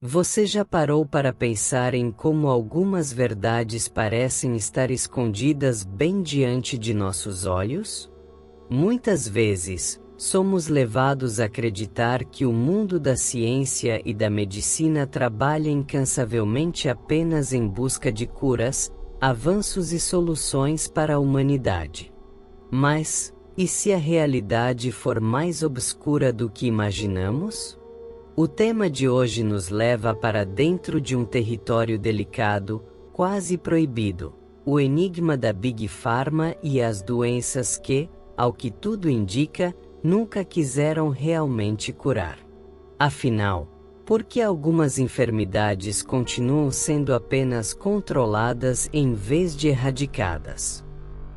Você já parou para pensar em como algumas verdades parecem estar escondidas bem diante de nossos olhos? Muitas vezes, somos levados a acreditar que o mundo da ciência e da medicina trabalha incansavelmente apenas em busca de curas, avanços e soluções para a humanidade. Mas, e se a realidade for mais obscura do que imaginamos? O tema de hoje nos leva para dentro de um território delicado, quase proibido: o enigma da Big Pharma e as doenças que, ao que tudo indica, nunca quiseram realmente curar. Afinal, por que algumas enfermidades continuam sendo apenas controladas em vez de erradicadas?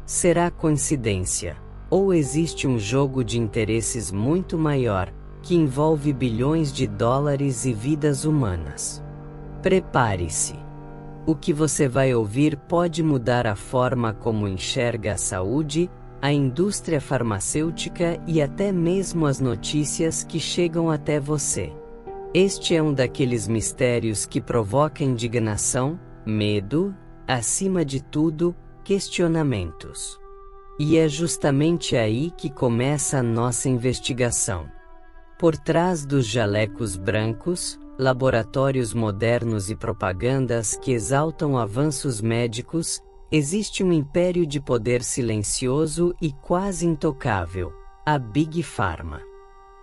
Será coincidência? Ou existe um jogo de interesses muito maior, que envolve bilhões de dólares e vidas humanas? Prepare-se! O que você vai ouvir pode mudar a forma como enxerga a saúde, a indústria farmacêutica e até mesmo as notícias que chegam até você. Este é um daqueles mistérios que provoca indignação, medo, acima de tudo, questionamentos. E é justamente aí que começa a nossa investigação. Por trás dos jalecos brancos, laboratórios modernos e propagandas que exaltam avanços médicos, existe um império de poder silencioso e quase intocável: a Big Pharma.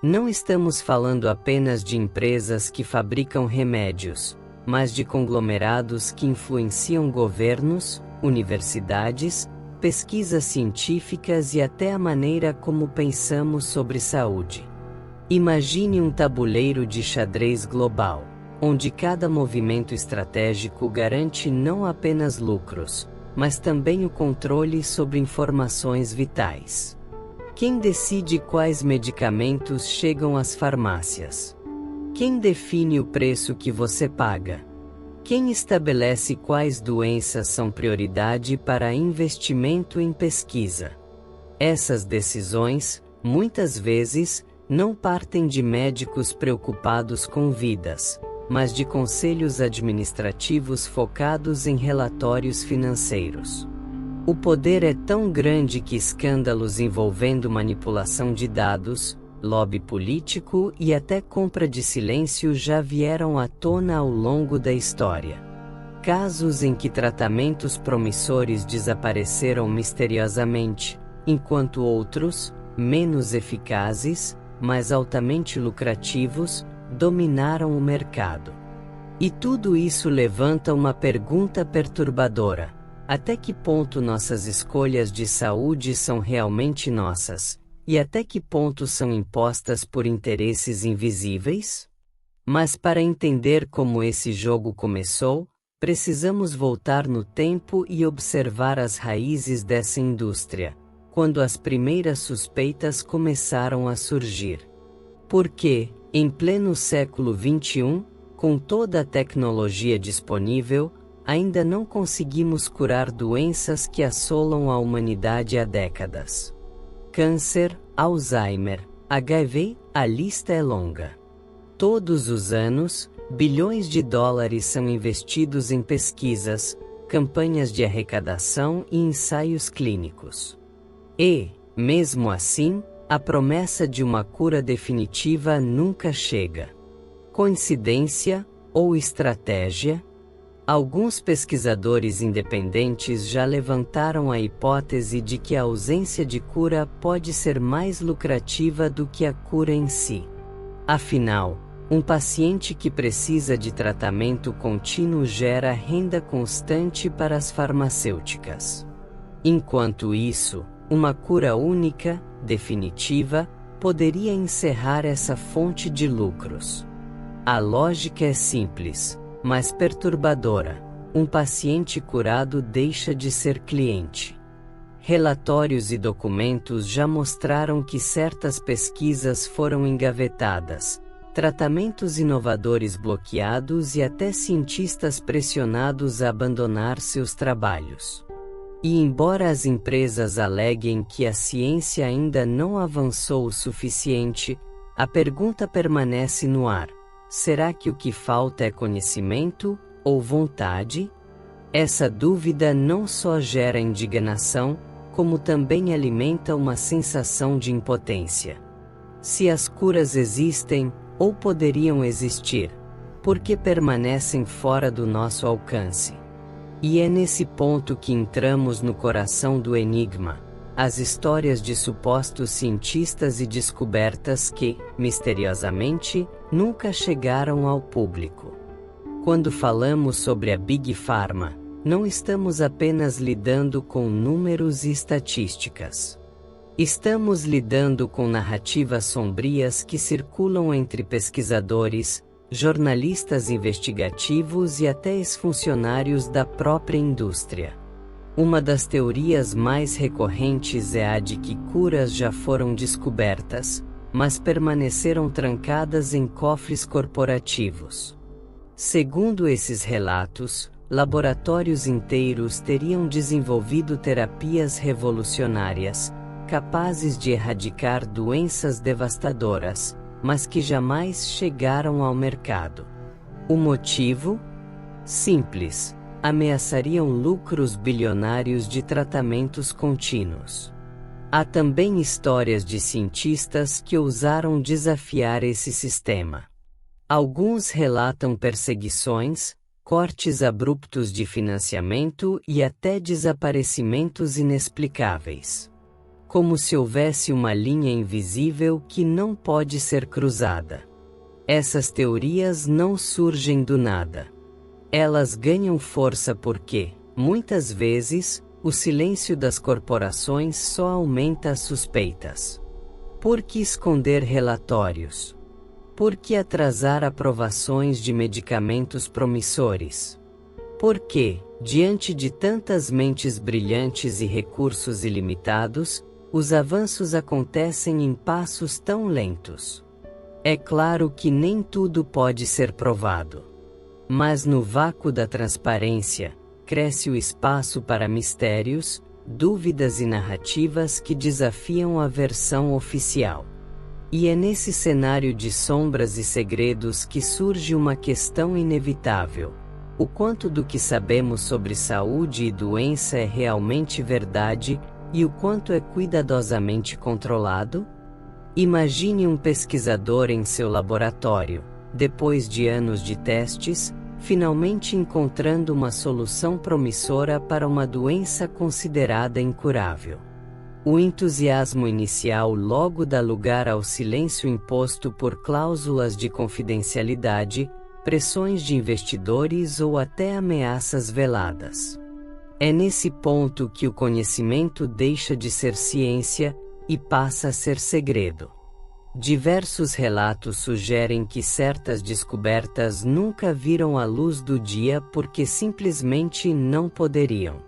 Não estamos falando apenas de empresas que fabricam remédios, mas de conglomerados que influenciam governos, universidades, pesquisas científicas e até a maneira como pensamos sobre saúde. Imagine um tabuleiro de xadrez global, onde cada movimento estratégico garante não apenas lucros, mas também o controle sobre informações vitais. Quem decide quais medicamentos chegam às farmácias? Quem define o preço que você paga? Quem estabelece quais doenças são prioridade para investimento em pesquisa? Essas decisões, muitas vezes, não partem de médicos preocupados com vidas, mas de conselhos administrativos focados em relatórios financeiros. O poder é tão grande que escândalos envolvendo manipulação de dados, lobby político e até compra de silêncio já vieram à tona ao longo da história. Casos em que tratamentos promissores desapareceram misteriosamente, enquanto outros, menos eficazes, mas altamente lucrativos, dominaram o mercado. E tudo isso levanta uma pergunta perturbadora: até que ponto nossas escolhas de saúde são realmente nossas, e até que ponto são impostas por interesses invisíveis? Mas para entender como esse jogo começou, precisamos voltar no tempo e observar as raízes dessa indústria, quando as primeiras suspeitas começaram a surgir. Porque, em pleno século XXI, com toda a tecnologia disponível, ainda não conseguimos curar doenças que assolam a humanidade há décadas. Câncer, Alzheimer, HIV, a lista é longa. Todos os anos, bilhões de dólares são investidos em pesquisas, campanhas de arrecadação e ensaios clínicos. E, mesmo assim, a promessa de uma cura definitiva nunca chega. Coincidência ou estratégia? Alguns pesquisadores independentes já levantaram a hipótese de que a ausência de cura pode ser mais lucrativa do que a cura em si. Afinal, um paciente que precisa de tratamento contínuo gera renda constante para as farmacêuticas. Enquanto isso, uma cura única, definitiva, poderia encerrar essa fonte de lucros. A lógica é simples, mas perturbadora: um paciente curado deixa de ser cliente. Relatórios e documentos já mostraram que certas pesquisas foram engavetadas, tratamentos inovadores bloqueados e até cientistas pressionados a abandonar seus trabalhos. E embora as empresas aleguem que a ciência ainda não avançou o suficiente, a pergunta permanece no ar: será que o que falta é conhecimento ou vontade? Essa dúvida não só gera indignação, como também alimenta uma sensação de impotência. Se as curas existem, ou poderiam existir, por que permanecem fora do nosso alcance? E é nesse ponto que entramos no coração do enigma, as histórias de supostos cientistas e descobertas que, misteriosamente, nunca chegaram ao público. Quando falamos sobre a Big Pharma, não estamos apenas lidando com números e estatísticas. Estamos lidando com narrativas sombrias que circulam entre pesquisadores, jornalistas investigativos e até ex-funcionários da própria indústria. Uma das teorias mais recorrentes é a de que curas já foram descobertas, mas permaneceram trancadas em cofres corporativos. Segundo esses relatos, laboratórios inteiros teriam desenvolvido terapias revolucionárias, capazes de erradicar doenças devastadoras, mas que jamais chegaram ao mercado. O motivo? Simples: ameaçariam lucros bilionários de tratamentos contínuos. Há também histórias de cientistas que ousaram desafiar esse sistema. Alguns relatam perseguições, cortes abruptos de financiamento e até desaparecimentos inexplicáveis. Como se houvesse uma linha invisível que não pode ser cruzada. Essas teorias não surgem do nada. Elas ganham força porque, muitas vezes, o silêncio das corporações só aumenta as suspeitas. Por que esconder relatórios? Por que atrasar aprovações de medicamentos promissores? Por que, diante de tantas mentes brilhantes e recursos ilimitados, os avanços acontecem em passos tão lentos? É claro que nem tudo pode ser provado. Mas no vácuo da transparência, cresce o espaço para mistérios, dúvidas e narrativas que desafiam a versão oficial. E é nesse cenário de sombras e segredos que surge uma questão inevitável: o quanto do que sabemos sobre saúde e doença é realmente verdade, e o quanto é cuidadosamente controlado? Imagine um pesquisador em seu laboratório, depois de anos de testes, finalmente encontrando uma solução promissora para uma doença considerada incurável. O entusiasmo inicial logo dá lugar ao silêncio imposto por cláusulas de confidencialidade, pressões de investidores ou até ameaças veladas. É nesse ponto que o conhecimento deixa de ser ciência e passa a ser segredo. Diversos relatos sugerem que certas descobertas nunca viram a luz do dia porque simplesmente não poderiam.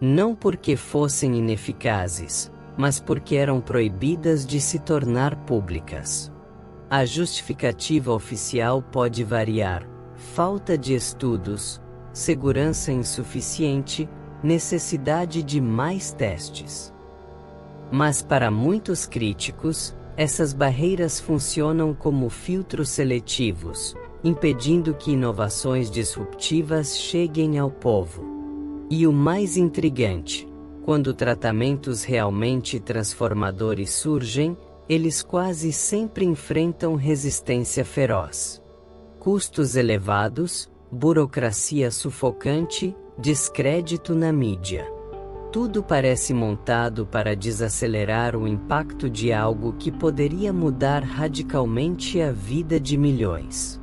Não porque fossem ineficazes, mas porque eram proibidas de se tornar públicas. A justificativa oficial pode variar: falta de estudos, segurança insuficiente, necessidade de mais testes. Mas para muitos críticos, essas barreiras funcionam como filtros seletivos, impedindo que inovações disruptivas cheguem ao povo. E o mais intrigante: quando tratamentos realmente transformadores surgem, eles quase sempre enfrentam resistência feroz. Custos elevados, burocracia sufocante, descrédito na mídia. Tudo parece montado para desacelerar o impacto de algo que poderia mudar radicalmente a vida de milhões.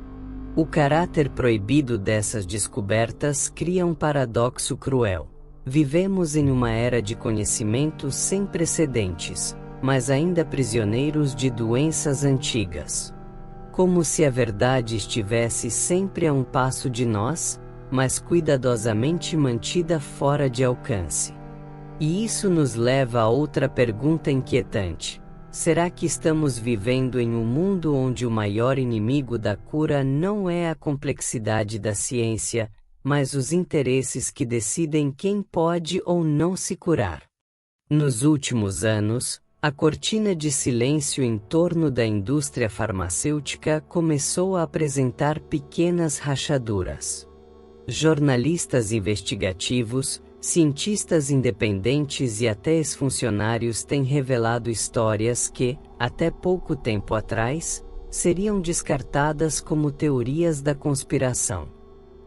O caráter proibido dessas descobertas cria um paradoxo cruel. Vivemos em uma era de conhecimento sem precedentes, mas ainda prisioneiros de doenças antigas. Como se a verdade estivesse sempre a um passo de nós, mas cuidadosamente mantida fora de alcance. E isso nos leva a outra pergunta inquietante: será que estamos vivendo em um mundo onde o maior inimigo da cura não é a complexidade da ciência, mas os interesses que decidem quem pode ou não se curar? Nos últimos anos, A cortina de silêncio em torno da indústria farmacêutica começou a apresentar pequenas rachaduras. Jornalistas investigativos, cientistas independentes e até ex-funcionários têm revelado histórias que, até pouco tempo atrás, seriam descartadas como teorias da conspiração.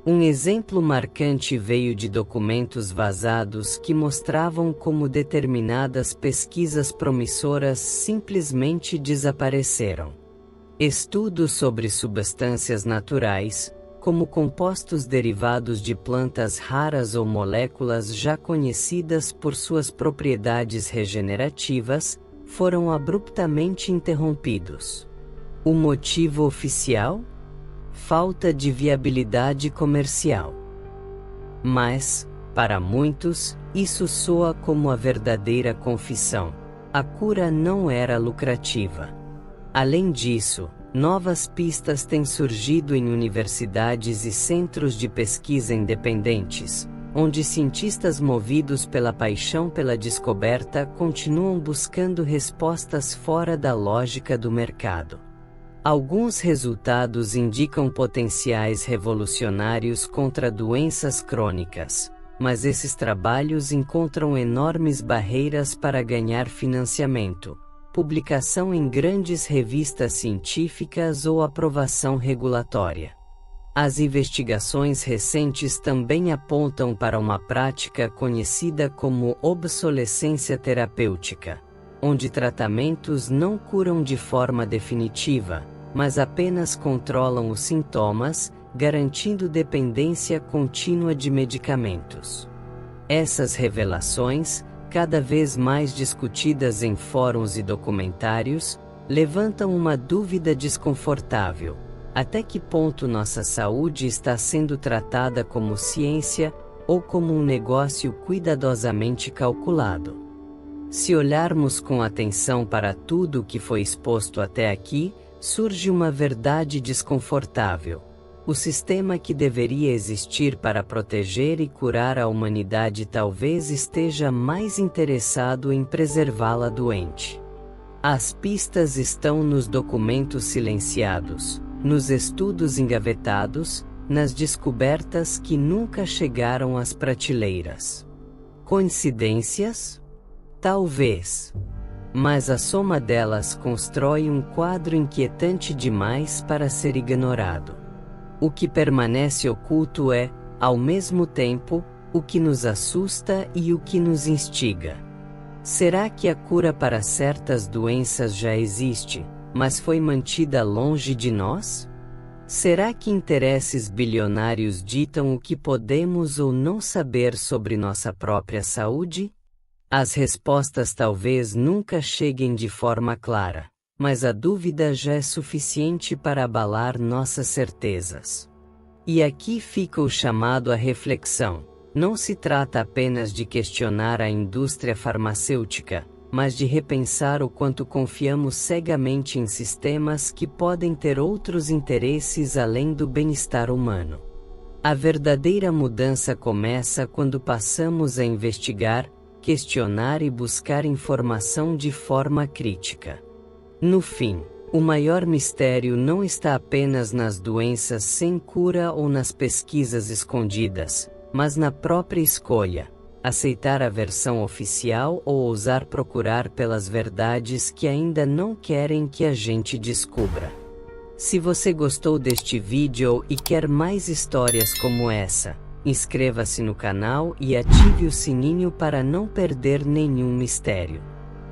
Um exemplo marcante veio de documentos vazados que mostravam como determinadas pesquisas promissoras simplesmente desapareceram. Estudos sobre substâncias naturais, como compostos derivados de plantas raras ou moléculas já conhecidas por suas propriedades regenerativas, foram abruptamente interrompidos. O motivo oficial? Falta de viabilidade comercial. Mas, para muitos, isso soa como a verdadeira confissão. A cura não era lucrativa. Além disso, novas pistas têm surgido em universidades e centros de pesquisa independentes, onde cientistas movidos pela paixão pela descoberta continuam buscando respostas fora da lógica do mercado. Alguns resultados indicam potenciais revolucionários contra doenças crônicas, mas esses trabalhos encontram enormes barreiras para ganhar financiamento, publicação em grandes revistas científicas ou aprovação regulatória. As investigações recentes também apontam para uma prática conhecida como obsolescência terapêutica, onde tratamentos não curam de forma definitiva, mas apenas controlam os sintomas, garantindo dependência contínua de medicamentos. Essas revelações, cada vez mais discutidas em fóruns e documentários, levantam uma dúvida desconfortável: até que ponto nossa saúde está sendo tratada como ciência ou como um negócio cuidadosamente calculado? Se olharmos com atenção para tudo o que foi exposto até aqui, surge uma verdade desconfortável. O sistema que deveria existir para proteger e curar a humanidade talvez esteja mais interessado em preservá-la doente. As pistas estão nos documentos silenciados, nos estudos engavetados, nas descobertas que nunca chegaram às prateleiras. Coincidências? Talvez. Mas a soma delas constrói um quadro inquietante demais para ser ignorado. O que permanece oculto é, ao mesmo tempo, o que nos assusta e o que nos instiga. Será que a cura para certas doenças já existe, mas foi mantida longe de nós? Será que interesses bilionários ditam o que podemos ou não saber sobre nossa própria saúde? As respostas talvez nunca cheguem de forma clara, mas a dúvida já é suficiente para abalar nossas certezas. E aqui fica o chamado à reflexão. Não se trata apenas de questionar a indústria farmacêutica, mas de repensar o quanto confiamos cegamente em sistemas que podem ter outros interesses além do bem-estar humano. A verdadeira mudança começa quando passamos a investigar, questionar e buscar informação de forma crítica. No fim, o maior mistério não está apenas nas doenças sem cura ou nas pesquisas escondidas, mas na própria escolha: aceitar a versão oficial ou ousar procurar pelas verdades que ainda não querem que a gente descubra. Se você gostou deste vídeo e quer mais histórias como essa, inscreva-se no canal e ative o sininho para não perder nenhum mistério.